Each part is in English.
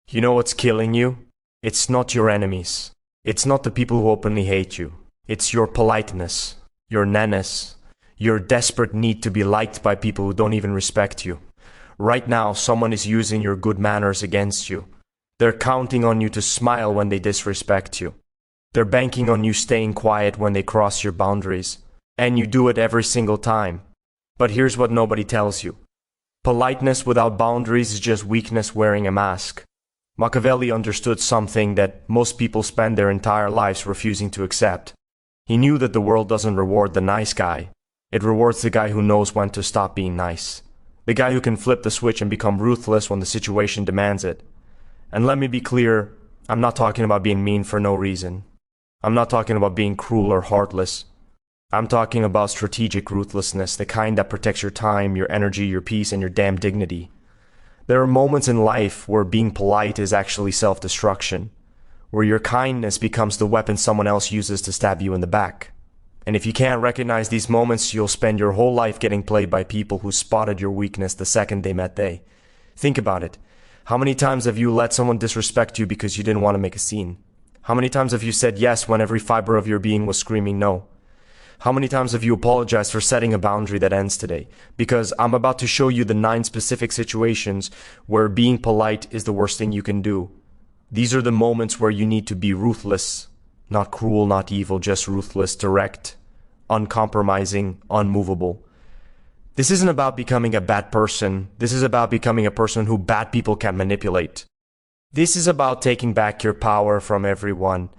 You know what's killing you? It's not your enemies. It's not the people who openly hate you. It's your politeness, your nahness, your desperate need to be liked by people who don't even respect you. Right now, someone is using your good manners against you. They're counting on you to smile when they disrespect you. They're banking on you staying quiet when they cross your boundaries. And you do it every single time. But here's what nobody tells you. Politeness without boundaries is just weakness wearing a mask. Machiavelli understood something that most people spend their entire lives refusing to accept. He knew that the world doesn't reward the nice guy. It rewards the guy who knows when to stop being nice. The guy who can flip the switch and become ruthless when the situation demands it. And let me be clear, I'm not talking about being mean for no reason. I'm not talking about being cruel or heartless. I'm talking about strategic ruthlessness, the kind that protects your time, your energy, your peace, and your damn dignity. There are moments in life where being polite is actually self-destruction, where your kindness becomes the weapon someone else uses to stab you in the back. And if you can't recognize these moments, you'll spend your whole life getting played by people who spotted your weakness the second they met they. Think about it. How many times have you let someone disrespect you because you didn't want to make a scene? How many times have you said yes when every fiber of your being was screaming no? How many times have you apologized for setting a boundary that ends today? Because I'm about to show you the 9 specific situations where being polite is the worst thing you can do. These are the moments where you need to be ruthless. Not cruel, not evil, just ruthless, direct, uncompromising, unmovable. This isn't about becoming a bad person. This is about becoming a person who bad people can manipulate. This is about taking back your power from everyone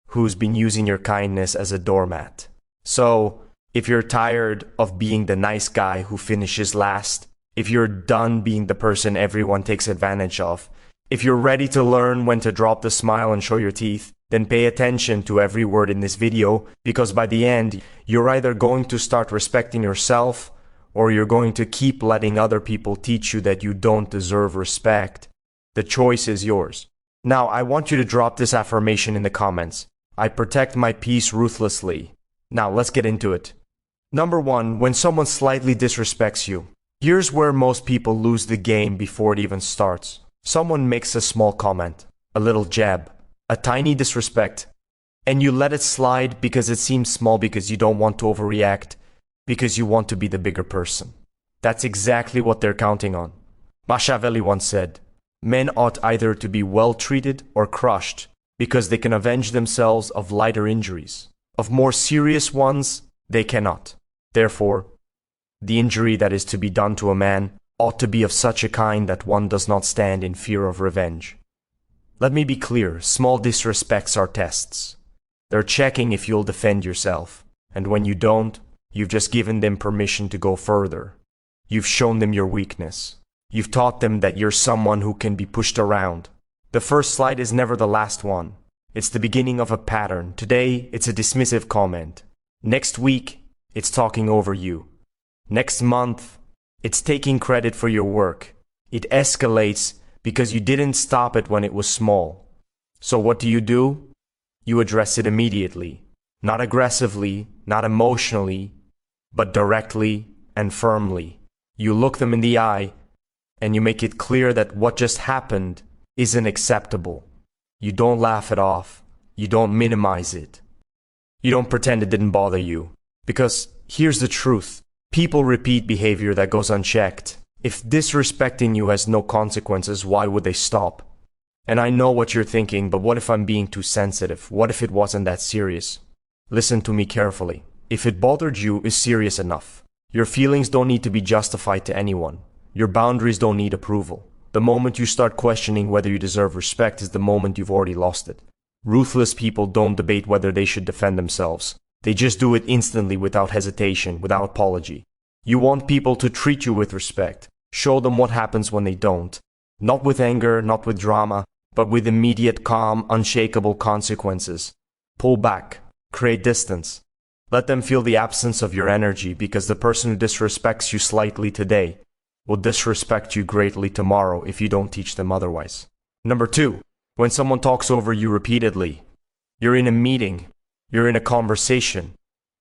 who's been using your kindness as a doormat. So, if you're tired of being the nice guy who finishes last, if you're done being the person everyone takes advantage of, if you're ready to learn when to drop the smile and show your teeth, then pay attention to every word in this video, because by the end, you're either going to start respecting yourself, or you're going to keep letting other people teach you that you don't deserve respect. The choice is yours. Now, I want you to drop this affirmation in the comments. I protect my peace ruthlessly. Now, let's get into it. Number 1, when someone slightly disrespects you. Here's where most people lose the game before it even starts. Someone makes a small comment, a little jab, a tiny disrespect, and you let it slide because it seems small, because you don't want to overreact, because you want to be the bigger person. That's exactly what they're counting on. Machiavelli once said, "Men ought either to be well treated or crushed, because they can avenge themselves of lighter injuries. Of more serious ones, they cannot. Therefore, the injury that is to be done to a man ought to be of such a kind that one does not stand in fear of revenge." Let me be clear, small disrespects are tests. They're checking if you'll defend yourself, and when you don't, you've just given them permission to go further. You've shown them your weakness. You've taught them that you're someone who can be pushed around. The first slide is never the last one. It's the beginning of a pattern. Today, it's a dismissive comment. Next week, it's talking over you. Next month, it's taking credit for your work. It escalates because you didn't stop it when it was small. So what do? You address it immediately. Not aggressively, not emotionally, but directly and firmly. You look them in the eye, and you make it clear that what just happened isn't acceptable. You don't laugh it off. You don't minimize it. You don't pretend it didn't bother you. Because here's the truth. People repeat behavior that goes unchecked. If disrespecting you has no consequences, why would they stop? And I know what you're thinking, but what if I'm being too sensitive? What if it wasn't that serious? Listen to me carefully. If it bothered you, it's serious enough. Your feelings don't need to be justified to anyone. Your boundaries don't need approval. The moment you start questioning whether you deserve respect is the moment you've already lost it. Ruthless people don't debate whether they should defend themselves. They just do it instantly, without hesitation, without apology. You want people to treat you with respect. Show them what happens when they don't. Not with anger, not with drama, but with immediate, calm, unshakable consequences. Pull back. Create distance. Let them feel the absence of your energy, because the person who disrespects you slightly today will disrespect you greatly tomorrow if you don't teach them otherwise. Number 2, when someone talks over you repeatedly. You're in a meeting. You're in a conversation.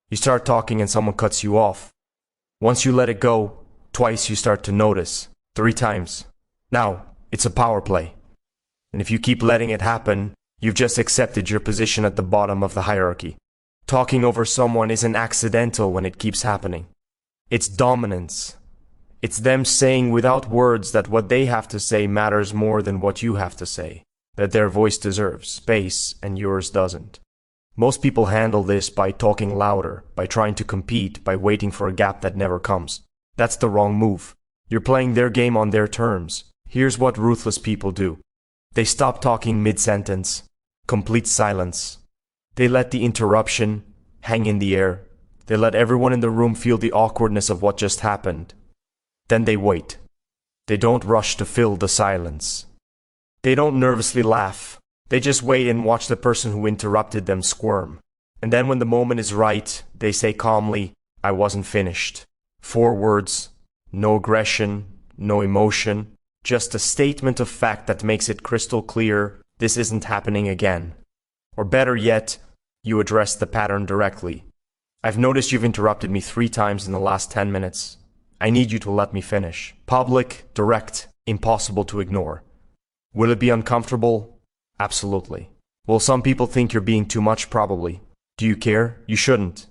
You start talking and someone cuts you off. Once you let it go, twice you start to notice. 3 times. Now, it's a power play. And if you keep letting it happen, you've just accepted your position at the bottom of the hierarchy. Talking over someone isn't accidental when it keeps happening. It's dominance. It's them saying without words that what they have to say matters more than what you have to say, that their voice deserves space and yours doesn't. Most people handle this by talking louder, by trying to compete, by waiting for a gap that never comes. That's the wrong move. You're playing their game on their terms. Here's what ruthless people do. They stop talking mid-sentence. Complete silence. They let the interruption hang in the air. They let everyone in the room feel the awkwardness of what just happened. Then they wait. They don't rush to fill the silence. They don't nervously laugh. They just wait and watch the person who interrupted them squirm. And then when the moment is right, they say calmly, "I wasn't finished." 4 words, no aggression, no emotion, just a statement of fact that makes it crystal clear this isn't happening again. Or better yet, you address the pattern directly. "I've noticed you've interrupted me 3 times in the last 10 minutes. I need you to let me finish." Public, direct, impossible to ignore. Will it be uncomfortable? Absolutely. Will some people think you're being too much? Probably. Do you care? You shouldn't.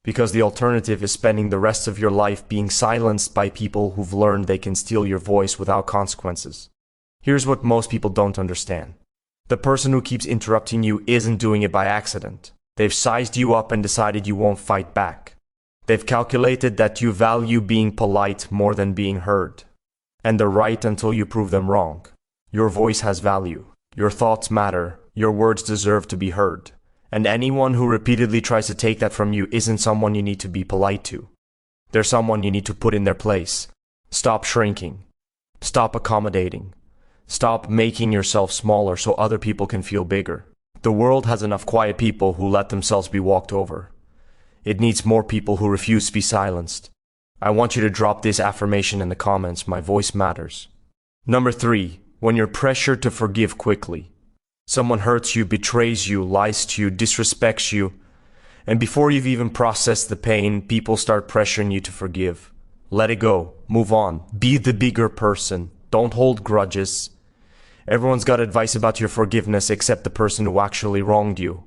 Because the alternative is spending the rest of your life being silenced by people who've learned they can steal your voice without consequences. Here's what most people don't understand. The person who keeps interrupting you isn't doing it by accident. They've sized you up and decided you won't fight back. They've calculated that you value being polite more than being heard. And they're right until you prove them wrong. Your voice has value. Your thoughts matter. Your words deserve to be heard. And anyone who repeatedly tries to take that from you isn't someone you need to be polite to. They're someone you need to put in their place. Stop shrinking. Stop accommodating. Stop making yourself smaller so other people can feel bigger. The world has enough quiet people who let themselves be walked over. It needs more people who refuse to be silenced. I want you to drop this affirmation in the comments. My voice matters. Number 3, when you're pressured to forgive quickly. Someone hurts you, betrays you, lies to you, disrespects you, and before you've even processed the pain, people start pressuring you to forgive. Let it go. Move on. Be the bigger person. Don't hold grudges. Everyone's got advice about your forgiveness except the person who actually wronged you.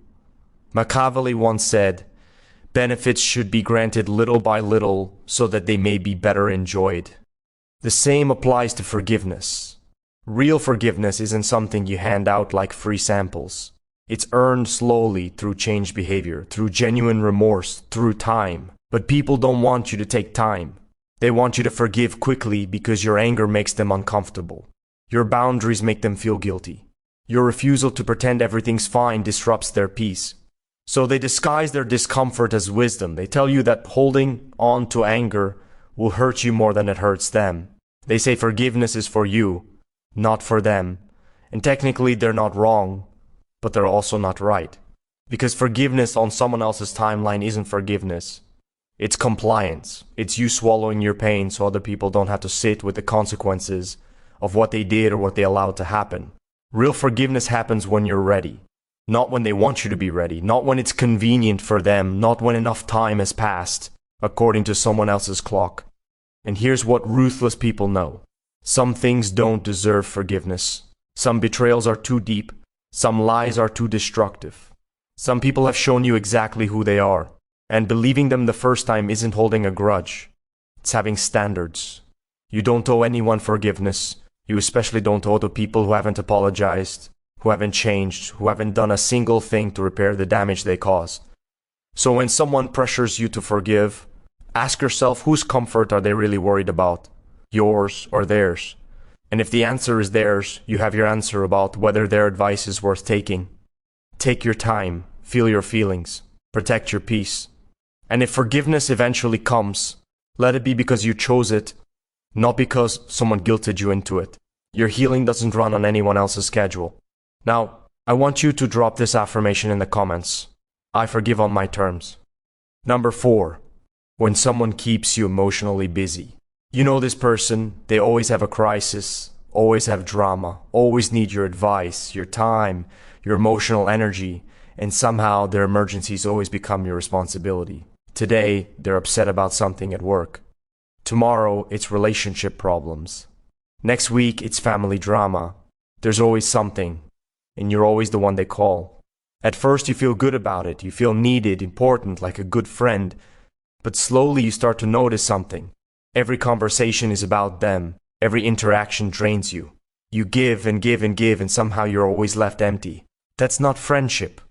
Machiavelli once said, "Benefits should be granted little by little so that they may be better enjoyed." The same applies to forgiveness. Real forgiveness isn't something you hand out like free samples. It's earned slowly through changed behavior, through genuine remorse, through time. But people don't want you to take time. They want you to forgive quickly because your anger makes them uncomfortable. Your boundaries make them feel guilty. Your refusal to pretend everything's fine disrupts their peace. So they disguise their discomfort as wisdom. They tell you that holding on to anger will hurt you more than it hurts them. They say forgiveness is for you, not for them. And technically they're not wrong, but they're also not right. Because forgiveness on someone else's timeline isn't forgiveness. It's compliance. It's you swallowing your pain so other people don't have to sit with the consequences of what they did or what they allowed to happen. Real forgiveness happens when you're ready. Not when they want you to be ready. Not when it's convenient for them. Not when enough time has passed, according to someone else's clock. And here's what ruthless people know. Some things don't deserve forgiveness. Some betrayals are too deep. Some lies are too destructive. Some people have shown you exactly who they are. And believing them the first time isn't holding a grudge. It's having standards. You don't owe anyone forgiveness. You especially don't owe the people who haven't apologized, who haven't changed, who haven't done a single thing to repair the damage they caused. So when someone pressures you to forgive, ask yourself whose comfort are they really worried about? Yours or theirs? And if the answer is theirs, you have your answer about whether their advice is worth taking. Take your time, feel your feelings, protect your peace. And if forgiveness eventually comes, let it be because you chose it, not because someone guilted you into it. Your healing doesn't run on anyone else's schedule. Now, I want you to drop this affirmation in the comments. I forgive on my terms. Number 4, when someone keeps you emotionally busy. You know this person, they always have a crisis, always have drama, always need your advice, your time, your emotional energy, and somehow their emergencies always become your responsibility. Today, they're upset about something at work. Tomorrow, it's relationship problems. Next week, it's family drama. There's always something, and you're always the one they call. At first you feel good about it, you feel needed, important, like a good friend, but slowly you start to notice something. Every conversation is about them, every interaction drains you. You give and give and give, and somehow you're always left empty. That's not friendship.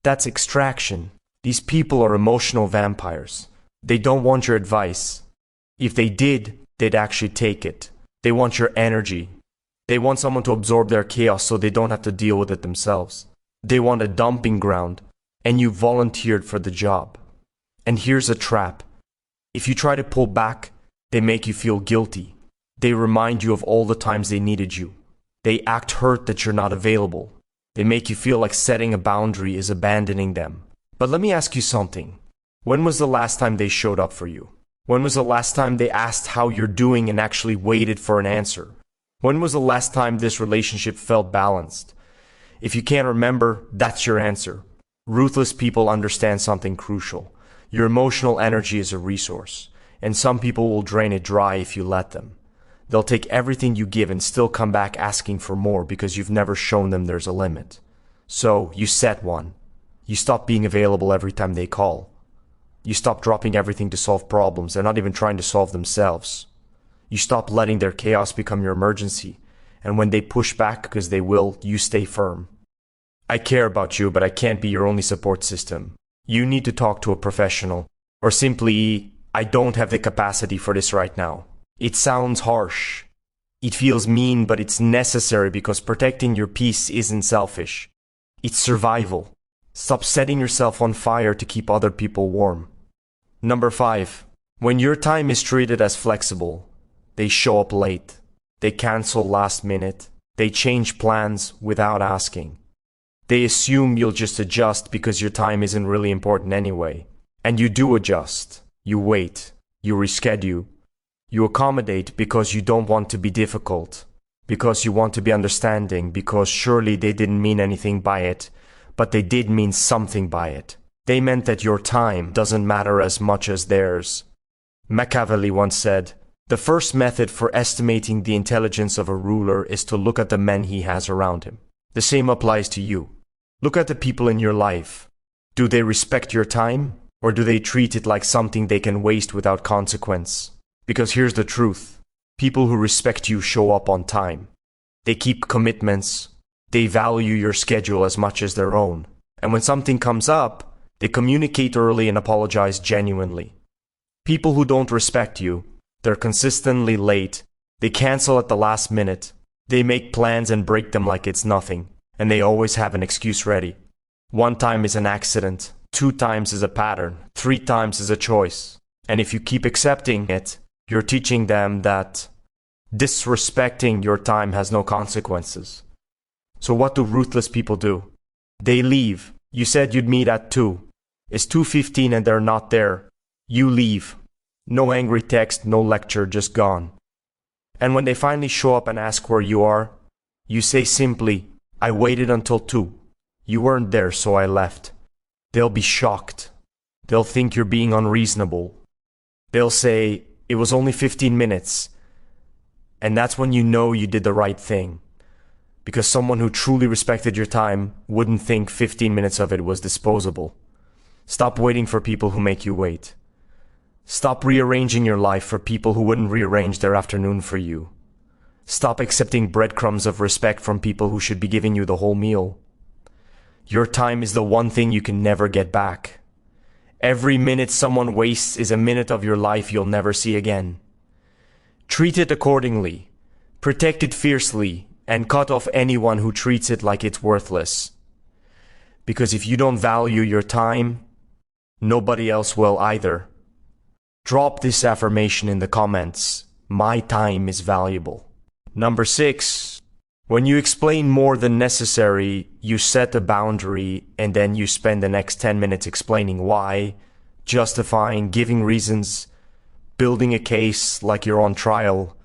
That's extraction. These people are emotional vampires. They don't want your advice. If they did, they'd actually take it. They want your energy. They want someone to absorb their chaos so they don't have to deal with it themselves. They want a dumping ground, and you volunteered for the job. And here's a trap. If you try to pull back, they make you feel guilty. They remind you of all the times they needed you. They act hurt that you're not available. They make you feel like setting a boundary is abandoning them. But let me ask you something. When was the last time they showed up for you? When was the last time they asked how you're doing and actually waited for an answer? When was the last time this relationship felt balanced? If you can't remember, that's your answer. Ruthless people understand something crucial. Your emotional energy is a resource, and some people will drain it dry if you let them. They'll take everything you give and still come back asking for more because you've never shown them there's a limit. So, you set one. You stop being available every time they call. You stop dropping everything to solve problems. They're not even trying to solve themselves. You stop letting their chaos become your emergency. And when they push back, because they will, you stay firm. I care about you, but I can't be your only support system. You need to talk to a professional. Or simply, I don't have the capacity for this right now. It sounds harsh. It feels mean, but it's necessary because protecting your peace isn't selfish. It's survival. Stop setting yourself on fire to keep other people warm. Number 5. When your time is treated as flexible, they show up late. They cancel last minute. They change plans without asking. They assume you'll just adjust because your time isn't really important anyway. And you do adjust. You wait. You reschedule. You accommodate because you don't want to be difficult. Because you want to be understanding. Because surely they didn't mean anything by it. But they did mean something by it. They meant that your time doesn't matter as much as theirs. Machiavelli once said, "The first method for estimating the intelligence of a ruler is to look at the men he has around him." The same applies to you. Look at the people in your life. Do they respect your time? Or do they treat it like something they can waste without consequence? Because here's the truth. People who respect you show up on time. They keep commitments. They value your schedule as much as their own. And when something comes up, they communicate early and apologize genuinely. People who don't respect you, they're consistently late. They cancel at the last minute. They make plans and break them like it's nothing. And they always have an excuse ready. 1 time is an accident. 2 times is a pattern. 3 times is a choice. And if you keep accepting it, you're teaching them that disrespecting your time has no consequences. So what do ruthless people do? They leave. You said you'd meet at 2. It's 2:15 and they're not there. You leave. No angry text, no lecture, just gone. And when they finally show up and ask where you are, you say simply, "I waited until 2. You weren't there, so I left." They'll be shocked. They'll think you're being unreasonable. They'll say, "It was only 15 minutes. And that's when you know you did the right thing. Because someone who truly respected your time wouldn't think 15 minutes of it was disposable. Stop waiting for people who make you wait. Stop rearranging your life for people who wouldn't rearrange their afternoon for you. Stop accepting breadcrumbs of respect from people who should be giving you the whole meal. Your time is the one thing you can never get back. Every minute someone wastes is a minute of your life you'll never see again. Treat it accordingly. Protect it fiercely. And cut off anyone who treats it like it's worthless. Because if you don't value your time, nobody else will either. Drop this affirmation in the comments. My time is valuable. Number 6. When you explain more than necessary, you set a boundary and then you spend the next 10 minutes explaining why, justifying, giving reasons, building a case like you're on trial.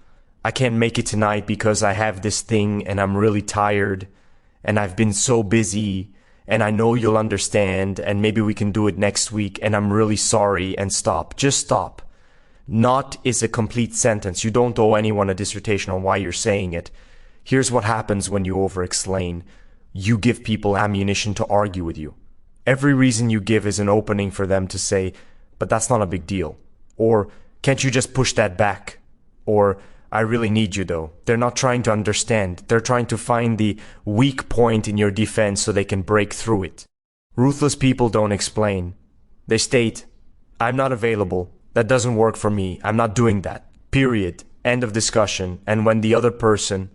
"I can't make it tonight because I have this thing and I'm really tired and I've been so busy and I know you'll understand and maybe we can do it next week and I'm really sorry," and stop. Just stop. Not is a complete sentence. You don't owe anyone a dissertation on why you're saying it. Here's what happens when you over-explain. You give people ammunition to argue with you. Every reason you give is an opening for them to say, but that's not a big deal. Or, can't you just push that back? Or, I really need you though. They're not trying to understand. They're trying to find the weak point in your defense so they can break through it. Ruthless people don't explain. They state, I'm not available. That doesn't work for me. I'm not doing that. Period. End of discussion. And when the other person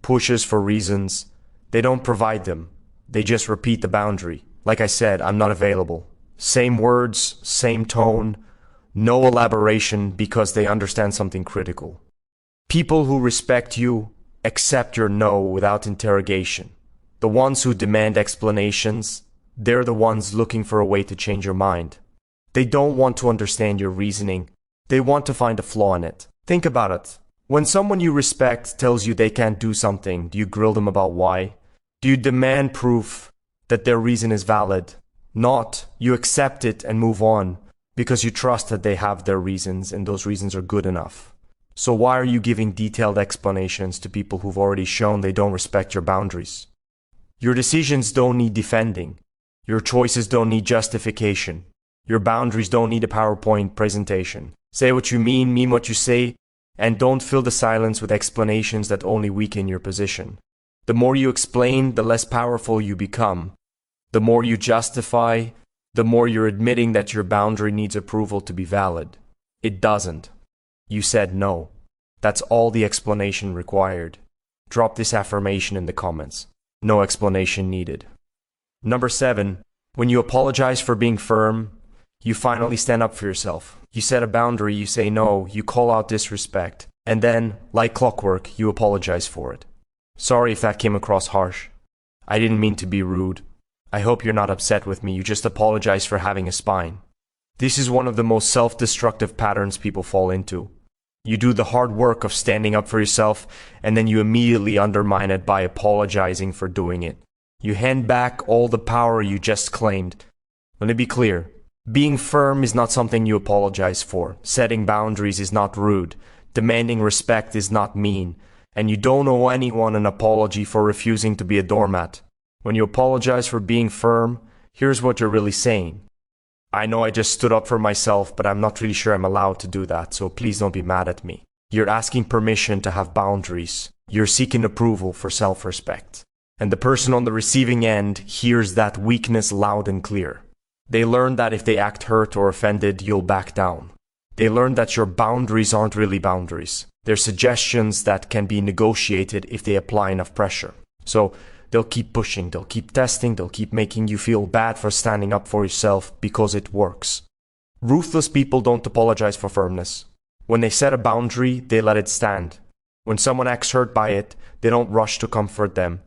pushes for reasons, they don't provide them. They just repeat the boundary. Like I said, I'm not available. Same words, same tone, no elaboration because they understand something critical. People who respect you accept your no without interrogation. The ones who demand explanations, they're the ones looking for a way to change your mind. They don't want to understand your reasoning. They want to find a flaw in it. Think about it. When someone you respect tells you they can't do something, do you grill them about why? Do you demand proof that their reason is valid? Not. You accept it and move on because you trust that they have their reasons and those reasons are good enough. So why are you giving detailed explanations to people who've already shown they don't respect your boundaries? Your decisions don't need defending. Your choices don't need justification. Your boundaries don't need a PowerPoint presentation. Say what you mean what you say, and don't fill the silence with explanations that only weaken your position. The more you explain, the less powerful you become. The more you justify, the more you're admitting that your boundary needs approval to be valid. It doesn't. You said no. That's all the explanation required. Drop this affirmation in the comments. No explanation needed. Number 7. When you apologize for being firm, you finally stand up for yourself. You set a boundary, you say no, you call out disrespect, and then, like clockwork, you apologize for it. Sorry if that came across harsh. I didn't mean to be rude. I hope you're not upset with me, you just apologize for having a spine. This is one of the most self-destructive patterns people fall into. You do the hard work of standing up for yourself, and then you immediately undermine it by apologizing for doing it. You hand back all the power you just claimed. Let me be clear. Being firm is not something you apologize for. Setting boundaries is not rude. Demanding respect is not mean. And you don't owe anyone an apology for refusing to be a doormat. When you apologize for being firm, here's what you're really saying. I know I just stood up for myself, but I'm not really sure I'm allowed to do that, so please don't be mad at me. You're asking permission to have boundaries. You're seeking approval for self-respect. And the person on the receiving end hears that weakness loud and clear. They learn that if they act hurt or offended, you'll back down. They learn that your boundaries aren't really boundaries. They're suggestions that can be negotiated if they apply enough pressure. So they'll keep pushing, they'll keep testing, they'll keep making you feel bad for standing up for yourself because it works. Ruthless people don't apologize for firmness. When they set a boundary, they let it stand. When someone acts hurt by it, they don't rush to comfort them.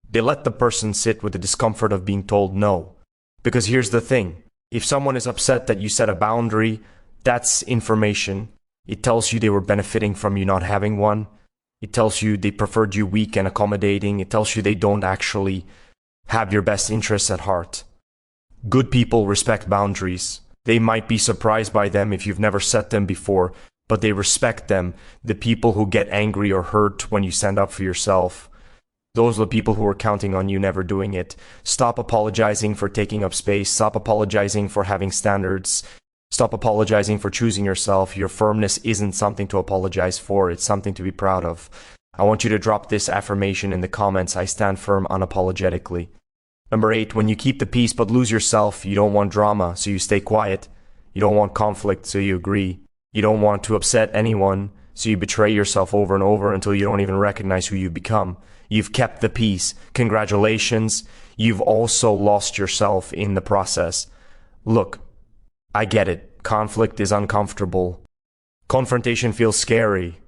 They let the person sit with the discomfort of being told no. Because here's the thing, if someone is upset that you set a boundary, that's information. It tells you they were benefiting from you not having one. It tells you they preferred you weak and accommodating. It tells you they don't actually have your best interests at heart. Good people respect boundaries. They might be surprised by them if you've never set them before, but they respect them. The people who get angry or hurt when you stand up for yourself, those are the people who are counting on you never doing it. Stop apologizing for taking up space. Stop apologizing for having standards. Stop apologizing for choosing yourself. Your firmness isn't something to apologize for. It's something to be proud of. I want you to drop this affirmation in the comments. I stand firm unapologetically. Number 8, when you keep the peace but lose yourself, you don't want drama, so you stay quiet. You don't want conflict, so you agree. You don't want to upset anyone, so you betray yourself over and over until you don't even recognize who you've become. You've kept the peace. Congratulations. You've also lost yourself in the process. Look, I get it. Conflict is uncomfortable. Confrontation feels scary.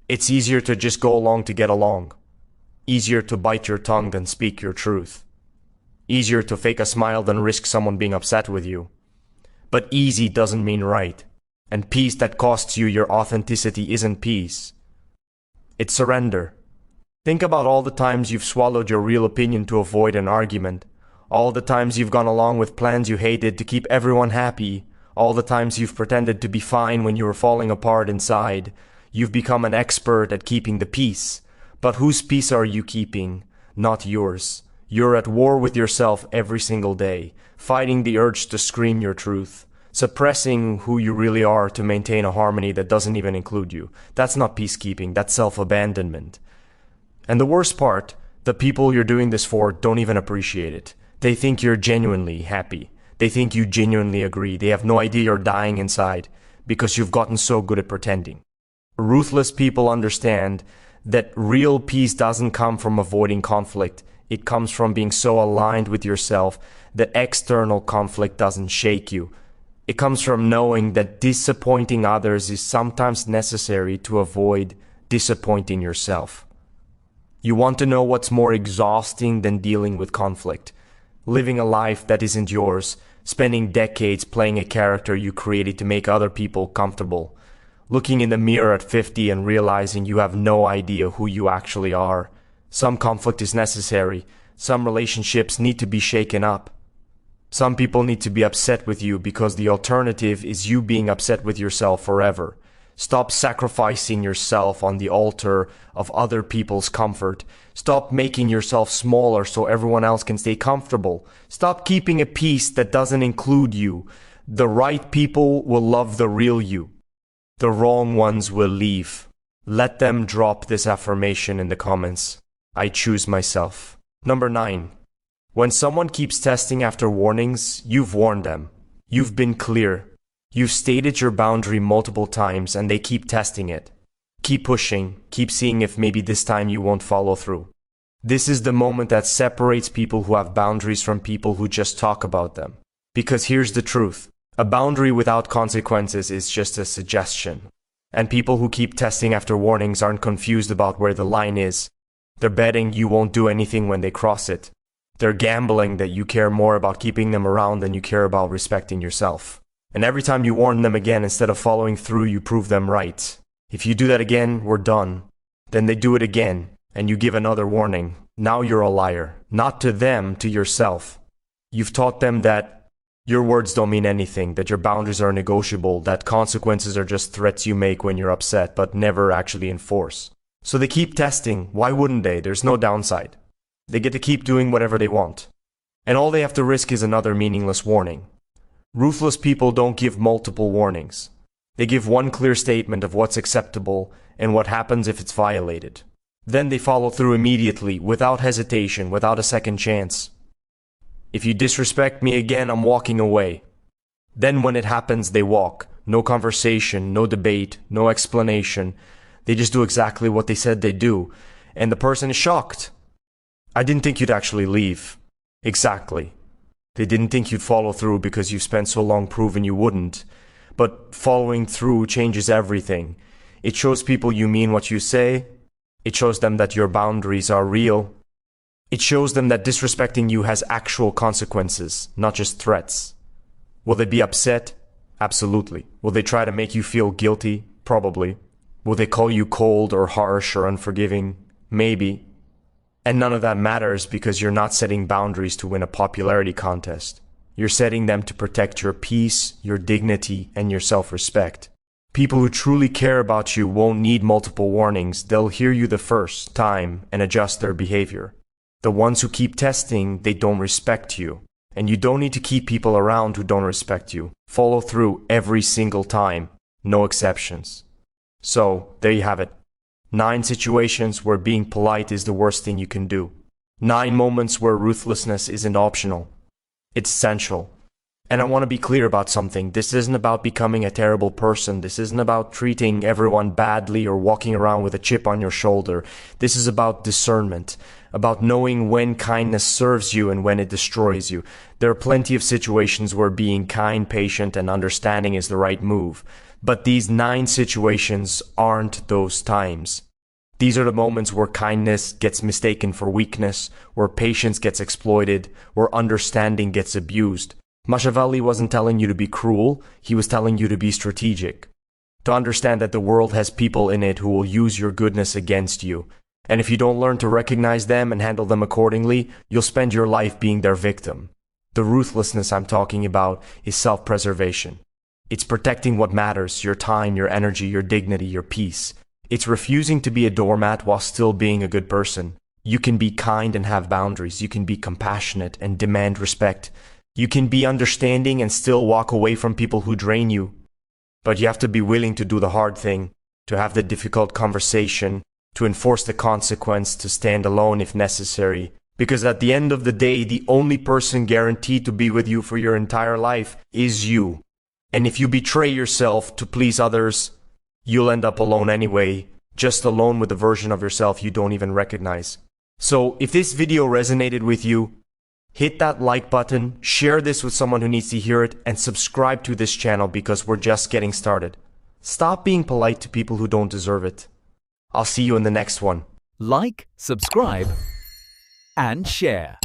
It's easier to just go along to get along. Easier to bite your tongue than speak your truth. Easier to fake a smile than risk someone being upset with you. But easy doesn't mean right. And peace that costs you your authenticity isn't peace. It's surrender. Think about all the times you've swallowed your real opinion to avoid an argument. All the times you've gone along with plans you hated to keep everyone happy. All the times you've pretended to be fine when you were falling apart inside. You've become an expert at keeping the peace. But whose peace are you keeping? Not yours. You're at war with yourself every single day, fighting the urge to scream your truth, suppressing who you really are to maintain a harmony that doesn't even include you. That's not peacekeeping, that's self-abandonment. And the worst part, the people you're doing this for don't even appreciate it. They think you're genuinely happy. They think you genuinely agree. They have no idea you're dying inside because you've gotten so good at pretending. Ruthless people understand that real peace doesn't come from avoiding conflict. It comes from being so aligned with yourself that external conflict doesn't shake you. It comes from knowing that disappointing others is sometimes necessary to avoid disappointing yourself. You want to know what's more exhausting than dealing with conflict? Living a life that isn't yours, spending decades playing a character you created to make other people comfortable, looking in the mirror at 50 and realizing you have no idea who you actually are. Some conflict is necessary. Some relationships need to be shaken up. Some people need to be upset with you because the alternative is you being upset with yourself forever. Stop sacrificing yourself on the altar of other people's comfort. Stop making yourself smaller so everyone else can stay comfortable. Stop keeping a peace that doesn't include you. The right people will love the real you. The wrong ones will leave. Let them drop this affirmation in the comments. I choose myself. Number 9. When someone keeps testing after warnings, you've warned them. You've been clear. You've stated your boundary multiple times and they keep testing it. Keep pushing, keep seeing if maybe this time you won't follow through. This is the moment that separates people who have boundaries from people who just talk about them. Because here's the truth. A boundary without consequences is just a suggestion. And people who keep testing after warnings aren't confused about where the line is. They're betting you won't do anything when they cross it. They're gambling that you care more about keeping them around than you care about respecting yourself. And every time you warn them again, instead of following through, you prove them right. If you do that again, we're done. Then they do it again, and you give another warning. Now you're a liar. Not to them, to yourself. You've taught them that your words don't mean anything, that your boundaries are negotiable, that consequences are just threats you make when you're upset, but never actually enforce. So they keep testing. Why wouldn't they? There's no downside. They get to keep doing whatever they want. And all they have to risk is another meaningless warning. Ruthless people don't give multiple warnings. They give one clear statement of what's acceptable and what happens if it's violated. Then they follow through immediately, without hesitation, without a second chance. If you disrespect me again, I'm walking away. Then when it happens, they walk. No conversation, no debate, no explanation. They just do exactly what they said they'd do. And the person is shocked. I didn't think you'd actually leave. Exactly. They didn't think you'd follow through because you've spent so long proving you wouldn't. But following through changes everything. It shows people you mean what you say. It shows them that your boundaries are real. It shows them that disrespecting you has actual consequences, not just threats. Will they be upset? Absolutely. Will they try to make you feel guilty? Probably. Will they call you cold or harsh or unforgiving? Maybe. And none of that matters because you're not setting boundaries to win a popularity contest. You're setting them to protect your peace, your dignity, and your self-respect. People who truly care about you won't need multiple warnings. They'll hear you the first time and adjust their behavior. The ones who keep testing, they don't respect you. And you don't need to keep people around who don't respect you. Follow through every single time. No exceptions. So, there you have it. 9 situations where being polite is the worst thing you can do. 9 moments where ruthlessness isn't optional. It's essential. And I want to be clear about something. This isn't about becoming a terrible person. This isn't about treating everyone badly or walking around with a chip on your shoulder. This is about discernment, about knowing when kindness serves you and when it destroys you. There are plenty of situations where being kind, patient, and understanding is the right move. But these 9 situations aren't those times. These are the moments where kindness gets mistaken for weakness, where patience gets exploited, where understanding gets abused. Machiavelli wasn't telling you to be cruel, he was telling you to be strategic. To understand that the world has people in it who will use your goodness against you. And if you don't learn to recognize them and handle them accordingly, you'll spend your life being their victim. The ruthlessness I'm talking about is self-preservation. It's protecting what matters, your time, your energy, your dignity, your peace. It's refusing to be a doormat while still being a good person. You can be kind and have boundaries. You can be compassionate and demand respect. You can be understanding and still walk away from people who drain you. But you have to be willing to do the hard thing, to have the difficult conversation, to enforce the consequence, to stand alone if necessary. Because at the end of the day, the only person guaranteed to be with you for your entire life is you. And if you betray yourself to please others, you'll end up alone anyway, just alone with a version of yourself you don't even recognize. So if this video resonated with you, hit that like button, share this with someone who needs to hear it, and subscribe to this channel because we're just getting started. Stop being polite to people who don't deserve it. I'll see you in the next one. Like, subscribe, and share.